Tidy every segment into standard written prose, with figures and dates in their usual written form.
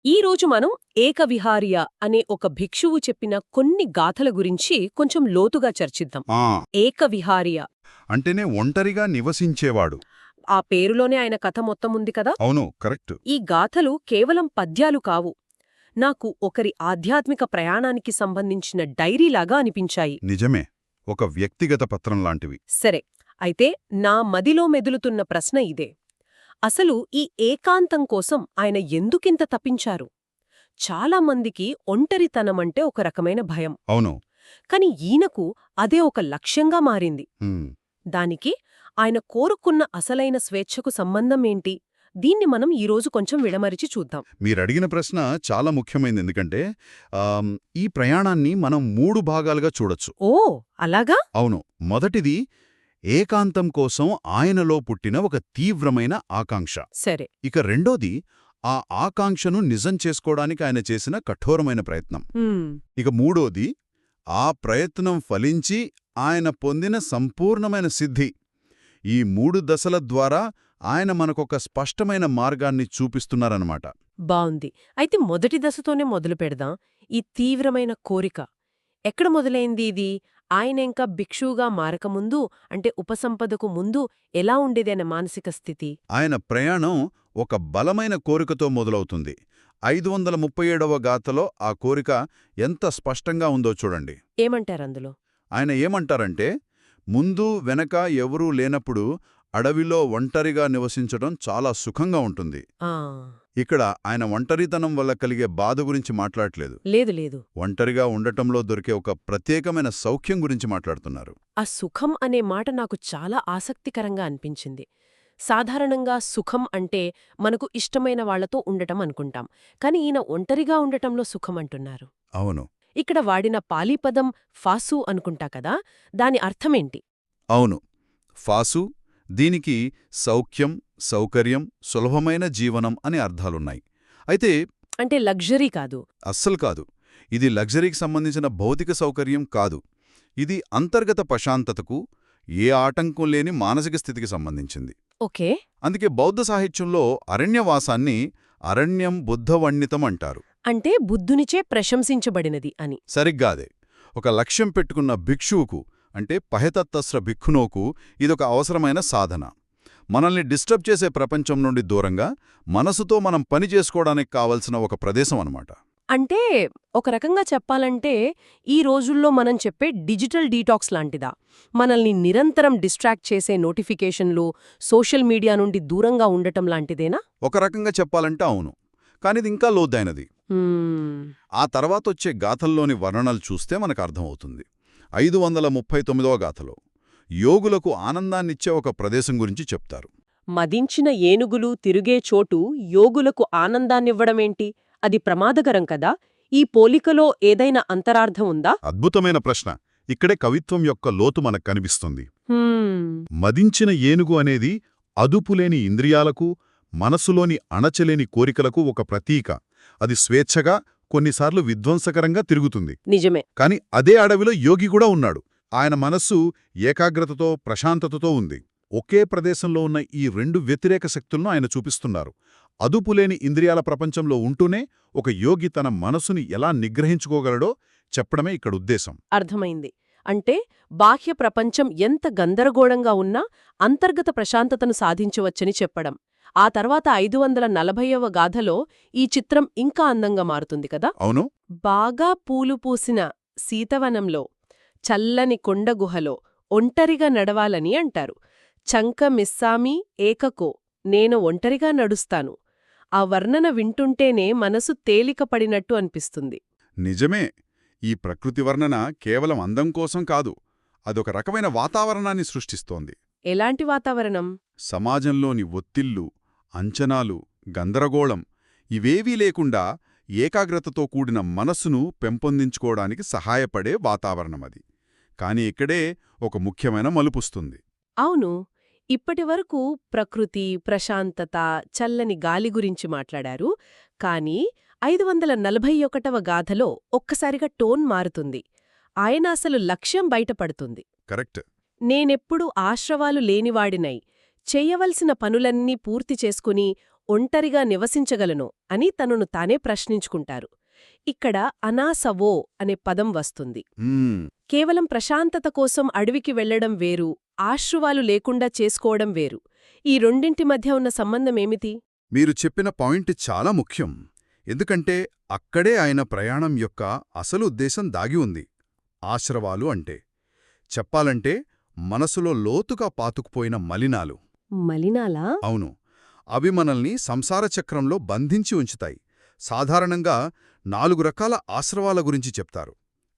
ఈరోజు మనం ఏకవిహార్య అనే ఒక భిక్షువు చెప్పిన కొన్ని గాథల గురించి కొంచెం లోతుగా చర్చిద్దాం. ఆ ఏకవిహార్య అంటేనే ఒంటరిగా నివసించేవాడు. ఆ పేరులోనే ఆయన కథ మొత్తం ఉంది కదా. అవును, కరెక్ట్. ఈ గాథలు కేవలం పద్యాలు కావు, నాకు ఒకరి ఆధ్యాత్మిక ప్రయాణానికి సంబంధించిన డైరీలాగా అనిపించాయి. నిజమే, ఒక వ్యక్తిగత పత్రం లాంటివి. సరే, అయితే నా మదిలో మెదులుతున్న ప్రశ్న ఇదే: అసలు ఈ ఏకాంతం కోసం ఆయన ఎందుకింత తప్పించారు? చాలామందికి ఒంటరితనమంటే ఒక రకమైన భయం. అవును. కాని ఈయనకు అదే ఒక లక్ష్యంగా మారింది. హ్మ్. దానికి ఆయన కోరుకున్న అసలైన స్వేచ్ఛకు సంబంధమేంటి? దీన్ని మనం ఈరోజు కొంచెం విడమరిచి చూద్దాం. మీరడిగిన ప్రశ్న చాలా ముఖ్యమైనది, ఎందుకంటే ఈ ప్రయాణాన్ని మనం 3 భాగాలుగా చూడొచ్చు. ఓ, అలాగా? అవును. మొదటిది, ఏకాంతం కోసం ఆయనలో పుట్టిన ఒక తీవ్రమైన ఆకాంక్ష. సరే. ఇక రెండోది, ఆ ఆకాంక్షను నిజం చేసుకోవడానికి ఆయన చేసిన కఠోరమైన ప్రయత్నం. ఇక మూడోది, ఆ ప్రయత్నం ఫలించి ఆయన పొందిన సంపూర్ణమైన సిద్ధి. ఈ 3 దశల ద్వారా ఆయన మనకొక స్పష్టమైన మార్గాన్ని చూపిస్తున్నారన్నమాట. బావుంది. అయితే మొదటి దశతోనే మొదలు పెడదాం. ఈ తీవ్రమైన కోరిక ఎక్కడ మొదలైంది ఇది? ఆయన ఇంకా భిక్షువుగా మారకముందు, అంటే ఉపసంపదకు ముందు ఎలా ఉండేదన్న మానసిక స్థితి? ఆయన ప్రయాణం ఒక బలమైన కోరికతో మొదలవుతుంది. 537వ గాథలో ఆ కోరిక ఎంత స్పష్టంగా ఉందో చూడండి. ఏమంటారందులో? ఆయన ఏమంటారంటే, ముందు వెనక ఎవరూ లేనప్పుడు అడవిలో ఒంటరిగా నివసించడం చాలా సుఖంగా ఉంటుంది. ఆ, ఇక్కడ ఆయన ఒంటరితనం వల్ల కలిగే బాధ గురించి మాట్లాడట్లేదు. లేదు లేదు. ఒంటరిగా ఉండటంలో దొరికే ఒక ప్రత్యేకమైన సౌఖ్యం గురించి మాట్లాడుతున్నారు. ఆ సుఖం అనే మాట నాకు చాలా ఆసక్తికరంగా అనిపించింది. సాధారణంగా సుఖం అంటే మనకు ఇష్టమైన వాళ్లతో ఉండటం అనుకుంటాం, కాని ఈయన ఒంటరిగా ఉండటంలో సుఖం అంటున్నారు. అవును. ఇక్కడ వాడిన పాలీపదం ఫాసు అనుకుంటా కదా, దాని అర్థమేంటి? అవును, ఫాసు. దీనికి సౌఖ్యం, సౌకర్యం, సులభమైన జీవనం అనే అర్థాలున్నాయి. అయితే అంటే లగ్జరీ కాదు. అస్సలు కాదు. ఇది లగ్జరీకి సంబంధించిన భౌతిక సౌకర్యం కాదు. ఇది అంతర్గత ప్రశాంతతకు, ఏ ఆటంకం లేని మానసిక స్థితికి సంబంధించింది. ఓకే. అందుకే బౌద్ధ సాహిత్యంలో అరణ్యవాసాన్ని అరణ్యం బుద్ధవణ్ణితం అంటారు. అంటే బుద్ధునిచే ప్రశంసించబడినది అని. సరిగ్గాదే. ఒక లక్ష్యం పెట్టుకున్న భిక్షువుకు, అంటే పహెతత్తస్ర భిక్షునోకు ఇదొక అవసరమైన సాధన. మనల్ని డిస్టర్బ్ చేసే ప్రపంచం నుండి దూరంగా మనసుతో మనం పని చేసుకోవడానికి కావలసిన ఒక ప్రదేశం అన్నమాట. అంటే ఒక రకంగా చెప్పాలంటే ఈ రోజుల్లో మనం చెప్పే డిజిటల్ డీటాక్స్ లాంటిదా? మనల్ని నిరంతరం డిస్ట్రాక్ట్ చేసే నోటిఫికేషన్లు, సోషల్ మీడియా నుండి దూరంగా ఉండటం లాంటిదేనా? ఒక రకంగా చెప్పాలంటే అవును. కానిది ఇంకా లోతైనది. ఆ తర్వాతొచ్చే గాథల్లోని వర్ణనలు చూస్తే మనకు అర్థమవుతుంది. 539వ గాథలో యోగులకు ఆనందాన్నిచ్చే ఒక ప్రదేశం గురించి చెప్తారు. మదించిన ఏనుగులు తిరిగే చోటు యోగులకు ఆనందాన్నివ్వడమేంటి? అది ప్రమాదకరం కదా? ఈ పోలికలో ఏదైనా అంతరార్థం ఉందా? అద్భుతమైన ప్రశ్న. ఇక్కడే కవిత్వం యొక్క లోతు మనకు కనిపిస్తుంది. మదించిన ఏనుగు అనేది అదుపులేని ఇంద్రియాలకు, మనసులోని అణచలేని కోరికలకు ఒక ప్రతీక. అది స్వేచ్ఛగా, కొన్నిసార్లు విధ్వంసకరంగా తిరుగుతుంది. నిజమే. కాని అదే అడవిలో యోగి కూడా ఉన్నాడు. ఆయన మనస్సు ఏకాగ్రతతో, ప్రశాంతతతో ఉంది. ఒకే ప్రదేశంలో ఉన్న ఈ 2 వ్యతిరేక శక్తులను ఆయన చూపిస్తున్నారు. అదుపులేని ఇంద్రియాల ప్రపంచంలో ఉంటూనే ఒక యోగి తన మనసుని ఎలా నిగ్రహించుకోగలడో చెప్పడమే ఇక్కడ ఉద్దేశం. అర్థమైంది. అంటే బాహ్య ప్రపంచం ఎంత గందరగోళంగా ఉన్నా అంతర్గత ప్రశాంతతను సాధించవచ్చని చెప్పడం. ఆ తర్వాత 540వ గాథలో ఈ చిత్రం ఇంకా అందంగా మారుతుంది కదా. అవును. బాగా పూలు పూసిన సీతవనంలో, చల్లని కొండగుహలో ఒంటరిగా నడవాలని అంటారు. చంక మిస్సామి ఏకకో, నేను ఒంటరిగా నడుస్తాను. ఆ వర్ణన వింటుంటేనే మనసు తేలికపడినట్టు అనిపిస్తుంది. నిజమే. ఈ ప్రకృతి వర్ణన కేవలం అందం కోసం కాదు, అదొక రకమైన వాతావరణాన్ని సృష్టిస్తోంది. ఎలాంటి వాతావరణం? సమాజంలోని ఒత్తిళ్లు, అంచనాలు, గందరగోళం ఇవేవీ లేకుండా ఏకాగ్రతతో కూడిన మనస్సును పెంపొందించుకోవడానికి సహాయపడే వాతావరణమది. కాని ఇక్కడే ఒక ముఖ్యమైన మలుపుస్తుంది. అవును. ఇప్పటివరకు ప్రకృతి, ప్రశాంతత, చల్లని గాలి గురించి మాట్లాడారు. కానీ 541వ గాథలో ఒక్కసారిగా టోన్ మారుతుంది. ఆయన అసలు లక్ష్యం బయటపడుతుంది. కరెక్ట్. నేనెప్పుడు ఆశ్రవాలు లేనివాడినై, చెయ్యవలసిన పనులన్నీ పూర్తి చేసుకుని ఒంటరిగా నివసించగలను అని తనను తానే ప్రశ్నించుకుంటారు. ఇక్కడ అనాసవో అనే పదం వస్తుంది. మ్మ్. కేవలం ప్రశాంతత కోసం అడవికి వెళ్లడం వేరు, ఆశ్రువాలు లేకుండా చేసుకోవడం వేరు. ఈ రెండింటి మధ్య ఉన్న సంబంధమేమిటి? మీరు చెప్పిన పాయింట్ చాలా ముఖ్యం. ఎందుకంటే అక్కడే ఆయన ప్రయాణం యొక్క అసలు ఉద్దేశం దాగి ఉంది. ఆశ్రవాలు అంటే చెప్పాలంటే మనసులో లోతుగా పాతుకుపోయిన మలినాలు. మలినాలా? అవును, అవి మనల్ని సంసార చక్రంలో బంధించి ఉంచుతాయి. సాధారణంగా 4 రకాల ఆశ్రవాల గురించి చెప్తారు.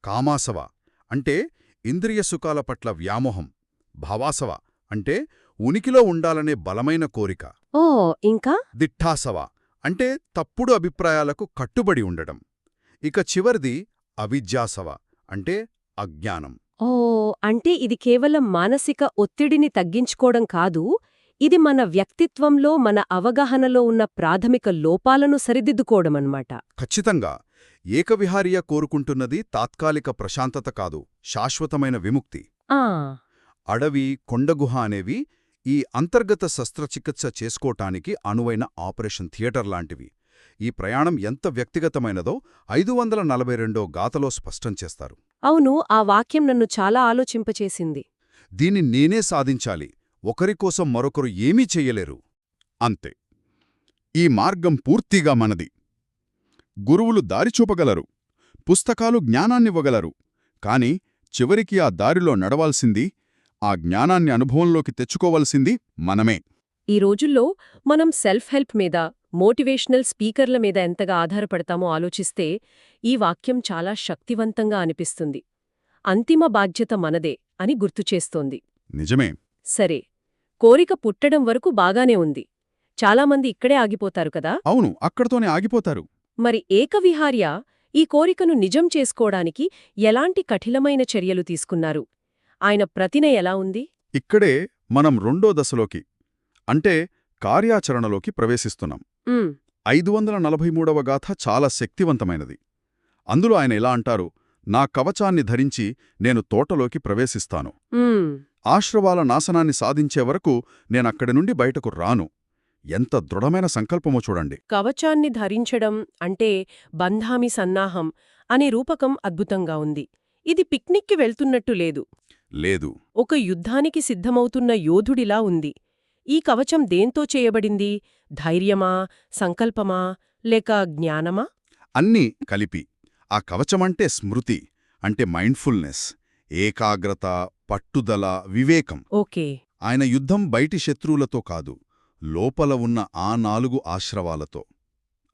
కామాసవ అంటే ఇంద్రియ సుఖాల పట్ల వ్యామోహం. భావాసవ అంటే ఉనికిలో ఉండాలనే బలమైన కోరిక. ఓ, ఇంకా? దిఠాసవ అంటే తప్పుడు అభిప్రాయాలకు కట్టుబడి ఉండడం. ఇక చివరిది అవిద్యాసవ అంటే అజ్ఞానం. ఓ, అంటే ఇది కేవలం మానసిక ఒత్తిడిని తగ్గించుకోవడం కాదు, ఇది మన వ్యక్తిత్వంలో, మన అవగాహనలో ఉన్న ప్రాథమిక లోపాలను సరిదిద్దుకోవడమన్నమాట. ఖచ్చితంగా. ఏకవిహారీయ కోరుకుంటున్నది తాత్కాలిక ప్రశాంతత కాదు, శాశ్వతమైన విముక్తి. ఆ, అడవి, కొండగుహ అనేవి ఈ అంతర్గత శస్త్రచికిత్స చేసుకోటానికి అనువైన ఆపరేషన్ థియేటర్ లాంటివి. ఈ ప్రయాణం ఎంత వ్యక్తిగతమైనదో 542 గాథలో స్పష్టం చేస్తారు. అవును, ఆ వాక్యం నన్ను చాలా ఆలోచింపచేసింది. దీన్ని నేనే సాధించాలి, ఒకరికోసం మరొకరు ఏమీ చెయ్యలేరు. అంతే. ఈ మార్గం పూర్తిగా మనది. గురువులు దారి చూపగలరు, పుస్తకాలు జ్ఞానాన్నివ్వగలరు, కాని చివరికి ఆ దారిలో నడవాల్సింది, ఆ జ్ఞానాన్ని అనుభవంలోకి తెచ్చుకోవలసింది మనమే. ఈ రోజుల్లో మనం సెల్ఫ్ హెల్ప్ మీద, మోటివేషనల్ స్పీకర్ల మీద ఎంతగా ఆధారపడతామో ఆలోచిస్తే ఈ వాక్యం చాలా శక్తివంతంగా అనిపిస్తుంది. అంతిమ బాధ్యత మనదే అని గుర్తుచేస్తోంది. నిజమే. సరే, కోరిక పుట్టడం వరకు బాగానే ఉంది. చాలామంది ఇక్కడే ఆగిపోతారు కదా. అవును, అక్కడితోనే ఆగిపోతారు. మరి ఏకవిహార్య ఈ కోరికను నిజం చేసుకోవడానికి ఎలాంటి కఠినమైన చర్యలు తీసుకున్నారు? ఆయన ప్రతిన ఎలా ఉంది? ఇక్కడే మనం రెండో దశలోకి, అంటే కార్యాచరణలోకి ప్రవేశిస్తున్నాం. 543వ గాథ చాలా శక్తివంతమైనది. అందులో ఆయన ఎలా అంటారు, నా కవచాన్ని ధరించి నేను తోటలోకి ప్రవేశిస్తాను. ఆశ్రవాల నాశనాన్ని సాధించే వరకు నేనక్కడి నుండి బయటకు రాను. ఎంత దృఢమైన సంకల్పమో చూడండి. కవచాన్ని ధరించడం అంటే బంధామి సన్నాహం అనే రూపకం అద్భుతంగా ఉంది. ఇది పిక్నిక్కి వెళ్తున్నట్టు లేదు. లేదు. ఒక యుద్ధానికి సిద్ధమవుతున్న యోధుడిలా ఉంది. ఈ కవచం దేంతో చేయబడింది? ధైర్యమా, సంకల్పమా, లేక జ్ఞానమా? అన్నీ కలిపి. ఆ కవచమంటే స్మృతి, అంటే మైండ్ఫుల్నెస్, ఏకాగ్రత, పట్టుదల, వివేకం. ఓకే. ఆయన యుద్ధం బయటి శత్రువులతో కాదు, లోపల ఉన్న ఆ 4 ఆశ్రవాలతో.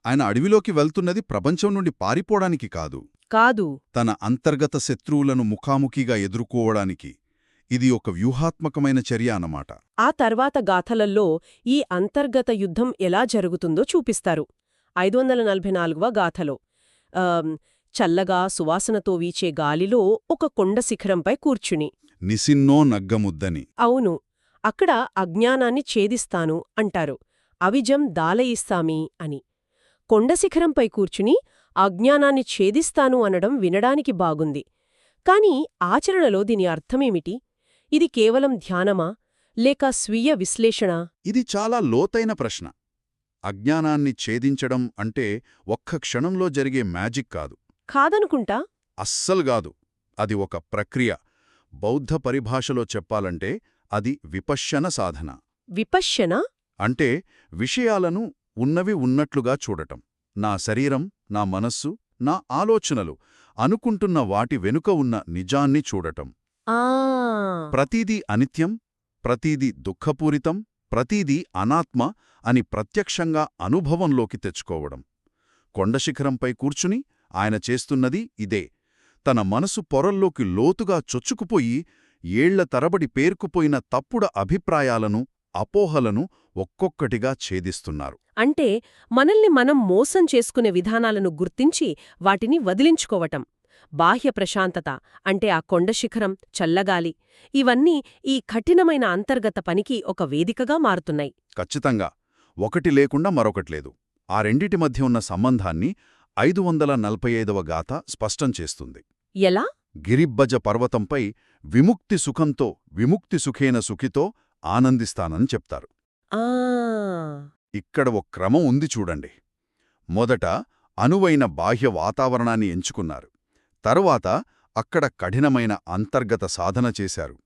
ఆయన అడవిలోకి వెళ్తున్నది ప్రపంచం నుండి పారిపోవడానికి కాదు, తన అంతర్గత శత్రువులను ముఖాముఖిగా ఎదుర్కోవడానికి. ఇది ఒక వ్యూహాత్మకమైన చర్య అన్నమాట. ఆ తర్వాత గాథలల్లో ఈ అంతర్గత యుద్ధం ఎలా జరుగుతుందో చూపిస్తారు. 544వ గాథలో చల్లగా సువాసనతో వీచే గాలిలో ఒక కొండ శిఖరంపై కూర్చుని నిసిన్నో నగ్గముద్దని. అవును, అక్కడ అజ్ఞానాన్ని ఛేదిస్తాను అంటారు. అవిజం దాలయిస్తామి అని. కొండశిఖరంపై కూర్చుని అజ్ఞానాన్ని ఛేదిస్తాను అనడం వినడానికి బాగుంది. కాని ఆచరణలో దీని అర్థమేమిటి? ఇది కేవలం ధ్యానమా, లేక స్వీయ విశ్లేషణ? ఇది చాలా లోతైన ప్రశ్న. అజ్ఞానాన్ని ఛేదించడం అంటే ఒక్క క్షణంలో జరిగే మ్యాజిక్ కాదు. కాదనుకుంటా. అస్సలుగాదు. అది ఒక ప్రక్రియ. బౌద్ధ పరిభాషలో చెప్పాలంటే అది విపశ్యన సాధన. విపశ్యన అంటే విషయాలను ఉన్నవి ఉన్నట్లుగా చూడటం. నా శరీరం, నా మనస్సు, నా ఆలోచనలు అనుకుంటున్న వాటి వెనుక ఉన్న నిజాన్ని చూడటం. ప్రతీదీ అనిత్యం, ప్రతీదీ దుఃఖపూరితం, ప్రతీదీ అనాత్మ అని ప్రత్యక్షంగా అనుభవంలోకి తెచ్చుకోవడం. కొండశిఖరంపై కూర్చుని ఆయన చేస్తున్నది ఇదే. తన మనసు పొరల్లోకి లోతుగా చొచ్చుకుపోయి ఏళ్ల తరబడి పేర్కుపోయిన తప్పుడు అభిప్రాయాలను, అపోహలను ఒక్కొక్కటిగా ఛేదిస్తున్నారు. అంటే మనల్ని మనం మోసం చేసుకునే విధానాలను గుర్తించి వాటిని వదిలించుకోవటం. బాహ్య ప్రశాంతత అంటే ఆ కొండశిఖరం, చల్లగాలి, ఇవన్నీ ఈ కఠినమైన అంతర్గత పనికి ఒక వేదికగా మారుతున్నాయి. ఖచ్చితంగా. ఒకటి లేకుండా మరొకట్లేదు. ఆ రెండిటి మధ్య ఉన్న సంబంధాన్ని 545వ గాథ స్పష్టం చేస్తుంది. ఎలా? గిరిబ్బజ పర్వతంపై విముక్తి సుఖంతో, విముక్తి సుఖేన సుఖితో ఆనందిస్తానని చెప్తారు. ఇక్కడ ఓ క్రమం ఉంది చూడండి. మొదట అనువైన బాహ్య వాతావరణాన్ని ఎంచుకున్నారు. తరువాత అక్కడ కఠినమైన అంతర్గత సాధన చేశారు.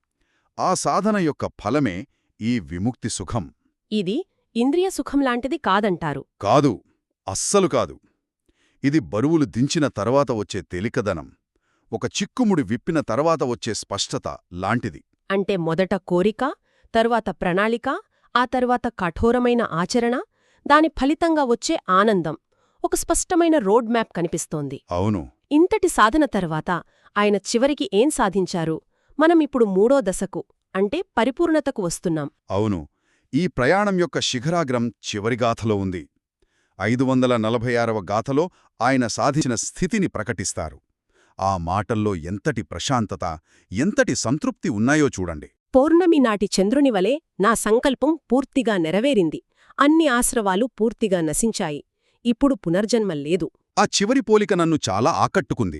ఆ సాధన యొక్క ఫలమే ఈ విముక్తి సుఖం. ఇది ఇంద్రియ సుఖం లాంటిది కాదంటారు. కాదు, అస్సలు కాదు. ఇది బరువులు దించిన తర్వాత వచ్చే తేలికదనం, ఒక చిక్కుముడి విప్పిన తర్వాత వచ్చే స్పష్టత లాంటిది. అంటే మొదట కోరిక, తరువాత ప్రణాళిక, ఆ తరువాత కఠోరమైన ఆచరణ, దాని ఫలితంగా వచ్చే ఆనందం, ఒక స్పష్టమైన రోడ్ మ్యాప్ కనిపిస్తోంది. అవును. ఇంతటి సాధన తర్వాత ఆయన చివరికి ఏం సాధించారు? మనమిప్పుడు మూడో దశకు, అంటే పరిపూర్ణతకు వస్తున్నాం. అవును. ఈ ప్రయాణం యొక్క శిఖరాగ్రం చివరి గాథలో ఉంది. 546వ గాథలో ఆయన సాధించిన స్థితిని ప్రకటిస్తారు. ఆ మాటల్లో ఎంతటి ప్రశాంతత, ఎంతటి సంతృప్తి ఉన్నాయో చూడండి. పౌర్ణమి నాటి చంద్రుని వలె నా సంకల్పం పూర్తిగా నెరవేరింది. అన్ని ఆశ్రవాలు పూర్తిగా నశించాయి. ఇప్పుడు పునర్జన్మ లేదు. ఆ చివరి పోలిక నన్ను చాలా ఆకట్టుకుంది.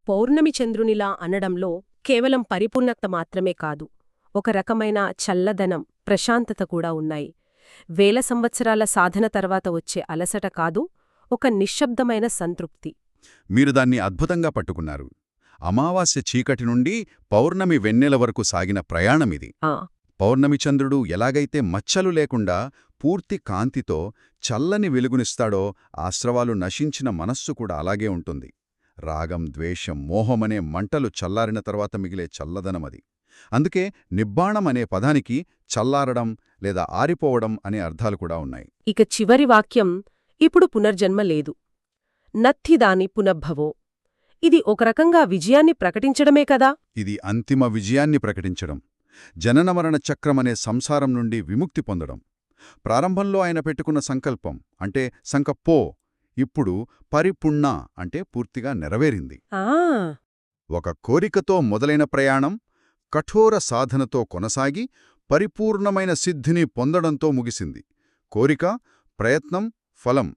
పౌర్ణమి చంద్రునిలా అనడంలో కేవలం పరిపూర్ణత మాత్రమే కాదు, ఒక రకమైన చల్లదనం, ప్రశాంతత కూడా ఉన్నాయి. వేల సంవత్సరాల సాధన తర్వాత వచ్చే అలసట కాదు, ఒక నిశ్శబ్దమైన సంతృప్తి. మీరు దాన్ని అద్భుతంగా పట్టుకున్నారు. అమావాస్య చీకటి నుండి పౌర్ణమి వెన్నెల వరకు సాగిన ప్రయాణమిది. పౌర్ణమి చంద్రుడు ఎలాగైతే మచ్చలు లేకుండా పూర్తి కాంతితో చల్లని వెలుగునిస్తాడో, ఆశ్రవాలు నశించిన మనస్సు కూడా అలాగే ఉంటుంది. రాగం, ద్వేషం, మోహమనే మంటలు చల్లారిన తర్వాత మిగిలే చల్లదనమది. అందుకే నిబ్బాణం అనే పదానికి చల్లారడం లేదా ఆరిపోవడం అనే అర్థాలు కూడా ఉన్నాయి. ఇక చివరి వాక్యం, ఇప్పుడు పునర్జన్మ లేదు, నత్థిదాని పునఃభవో. ఇది ఒక రకంగా విజయాన్ని ప్రకటించడమే కదా. ఇది అంతిమ విజయాన్ని ప్రకటించడం, జననమరణ చక్రమనే సంసారం నుండి విముక్తి పొందడం. ప్రారంభంలో ఆయన పెట్టుకున్న సంకల్పం అంటే సంకప్పో ఇప్పుడు పరిపుణ్ణ అంటే పూర్తిగా నెరవేరింది. ఒక కోరికతో మొదలైన ప్రయాణం కఠోర సాధనతో కొనసాగి పరిపూర్ణమైన సిద్ధిని పొందడంతో ముగిసింది. కోరిక, ప్రయత్నం, ఫలం,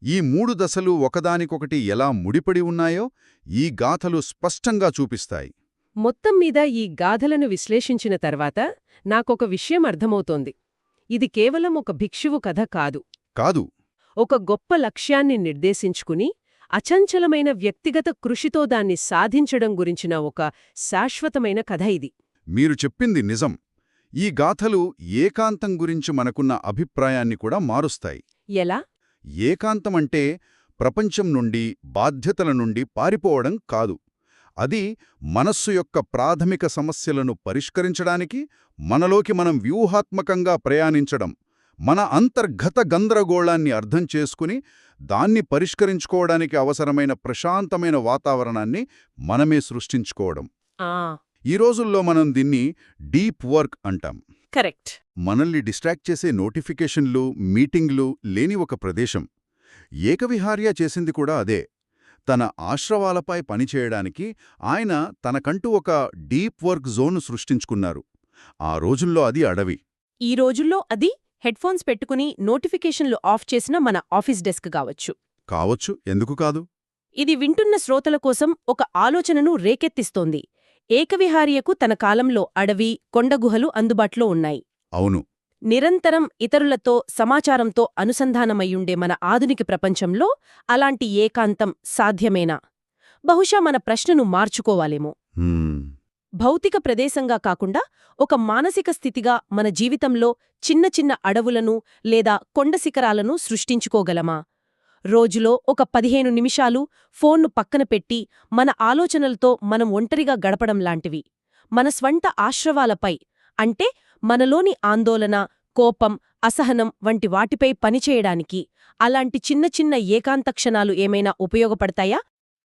ఈ మూడు దశలు ఒకదానికొకటి ఎలా ముడిపడి ఉన్నాయో ఈ గాథలు స్పష్టంగా చూపిస్తాయి. మొత్తం మీద ఈ గాథలను విశ్లేషించిన తర్వాత నాకొక విషయం అర్థమవుతోంది. ఇది కేవలం ఒక భిక్షువు కథ కాదు. ఒక గొప్ప లక్ష్యాన్ని నిర్దేశించుకుని అచంచలమైన వ్యక్తిగత కృషితో దాన్ని సాధించడం గురించిన ఒక శాశ్వతమైన కథ ఇది. మీరు చెప్పింది నిజం. ఈ గాథలు ఏకాంతం గురించి మనకున్న అభిప్రాయాన్ని కూడా మారుస్తాయి. ఎలా? ఏకాంతమంటే ప్రపంచం నుండి, బాధ్యతల నుండి పారిపోవడం కాదు. అది మనస్సు యొక్క ప్రాథమిక సమస్యలను పరిష్కరించడానికి మనలోకి మనం వ్యూహాత్మకంగా ప్రయాణించడం, మన అంతర్గత గందరగోళాన్ని అర్థం చేసుకుని దాన్ని పరిష్కరించుకోవడానికి అవసరమైన ప్రశాంతమైన వాతావరణాన్ని మనమే సృష్టించుకోవడం. ఈ రోజుల్లో మనం దీన్ని డీప్ వర్క్ అంటాం. కరెక్ట్. మనల్ని డిస్ట్రాక్ట్ చేసే నోటిఫికేషన్లు, మీటింగ్లు లేని ఒక ప్రదేశం. ఏకవిహార్య చేసింది కూడా అదే. తన ఆశ్రవాలపై పనిచేయడానికి ఆయన తనకంటూ ఒక డీప్ వర్క్ జోన్ సృష్టించుకున్నారు. ఆ రోజుల్లో అది అడవి. ఈ రోజుల్లో అది హెడ్ఫోన్స్ పెట్టుకుని నోటిఫికేషన్లు ఆఫ్ చేసిన మన ఆఫీస్ డెస్క్ కావచ్చు, ఎందుకు కాదు? ఇది వింటున్న శ్రోతల కోసం ఒక ఆలోచనను రేకెత్తిస్తోంది. ఏకవిహార్యకు తన కాలంలో అడవి, కొండగుహలు అందుబాటులో ఉన్నాయి. అవును. నిరంతరం ఇతరులతో, సమాచారంతో అనుసంధానమయ్యుండే మన ఆధునిక ప్రపంచంలో అలాంటి ఏకాంతం సాధ్యమేనా? బహుశా మన ప్రశ్నను మార్చుకోవాలేమో. భౌతిక ప్రదేశంగా కాకుండా ఒక మానసిక స్థితిగా మన జీవితంలో చిన్న చిన్న అడవులను లేదా కొండశిఖరాలను సృష్టించుకోగలమా? రోజులో ఒక 15 నిమిషాలు ఫోన్ను పక్కన పెట్టి మన ఆలోచనలతో మనం ఒంటరిగా గడపడం లాంటివి. మన స్వంత ఆశ్రవాలపై, అంటే మనలోని ఆందోళన, కోపం, అసహనం వంటి వాటిపై పనిచేయడానికి అలాంటి చిన్న చిన్న ఏకాంత క్షణాలు ఏమైనా ఉపయోగపడతాయా?